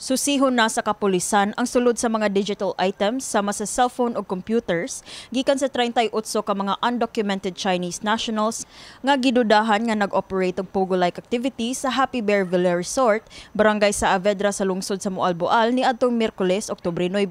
Susihon na sa kapulisan ang sulod sa mga digital items sama sa cellphone o computers gikan sa 38 ka mga undocumented Chinese nationals nga gidudahan nga nag-operate og pogo-like activity sa Happy Bear Villa Resort, barangay sa Avedra sa lungsod sa Moalboal niadtong Miyerkules, Oktubre 9.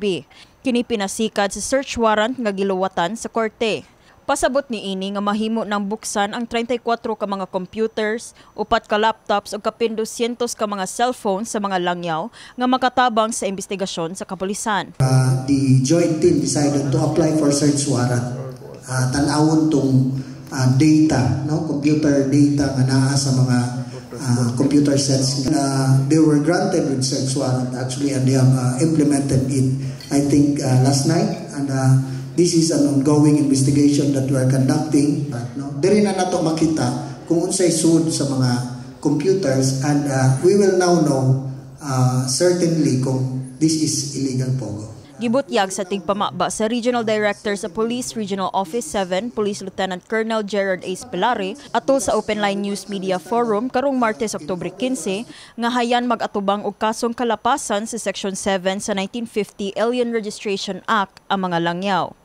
Kini pinasikad sa search warrant nga giluwatan sa korte. Pasabot ni ini nga mahimo nang buksan ang 34 ka mga computers, 4 ka laptops ug kapin 200 ka mga cellphones sa mga langyaw nga makatabang sa investigasyon sa kapulisan. The joint team decided to apply for search warrant. Tan-awon tong data, no, computer data nga naa sa mga computer sets. They were granted with search warrant actually, and they have implemented it I think last night, and this is an ongoing investigation that we are conducting. Diri na nato makita kung unsay sud sa mga computers, and we will now know certainly kung this is illegal pogo. Gibutyag sa tigpamaba sa Regional Director sa Police Regional Office 7, Police Lieutenant Colonel Gerard A. Spilare, atol sa Open Line News Media Forum karong Martes, Oktubre 15, nga hayan mag-atubang og kasong kalapasan sa Section 7 sa 1950 Alien Registration Act ang mga langyaw.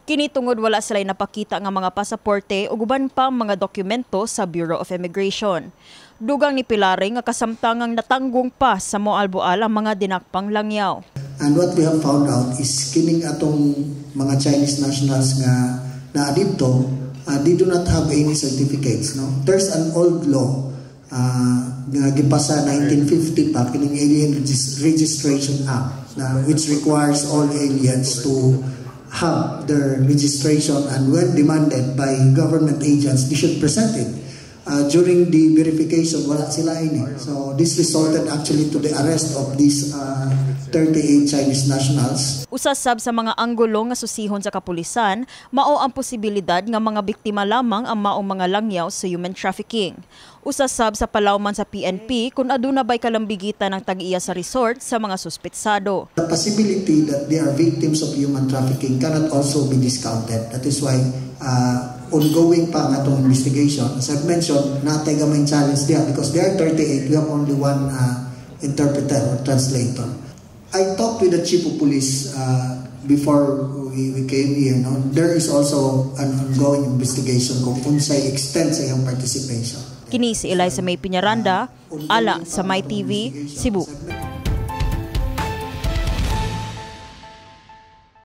Kini tungod wala sila napakita nga mga pasaporte o guban pa mga dokumento sa Bureau of Immigration. Dugang ni Pilare nga kasamtangang natanggong pa sa Moalboal ang mga dinakpang langyaw. And what we have found out is kining atong mga Chinese nationals nga na dito, they do not have any certificates. No? There's an old law nga gipasa 1950 pa, kining Alien Registration Act, which requires all aliens to have their registration, and when demanded by government agents, they should present it. During the verification, wala sila ini. So this resulted actually to the arrest of these 38 Chinese nationals. Usasab sa mga anggulo nga susihon sa kapulisan, mao ang posibilidad nga mga biktima lamang ang maong mga langyaw sa human trafficking. Usasab sa palawman sa PNP kung aduna ba'y kalambigitan ng tag-iya sa resort sa mga suspetsado. The possibility that they are victims of human trafficking cannot also be discounted. That is why ongoing pa ang atong investigation. As I've mentioned, natay gamay challenge there because there are 38. We have only one interpreter or translator. I talked with the chief of police before we came here. No? There is also an ongoing investigation kung unsay extent sa iyang participation. Kini si Eliza May Piñaranda, ala sa My TV, Cebu.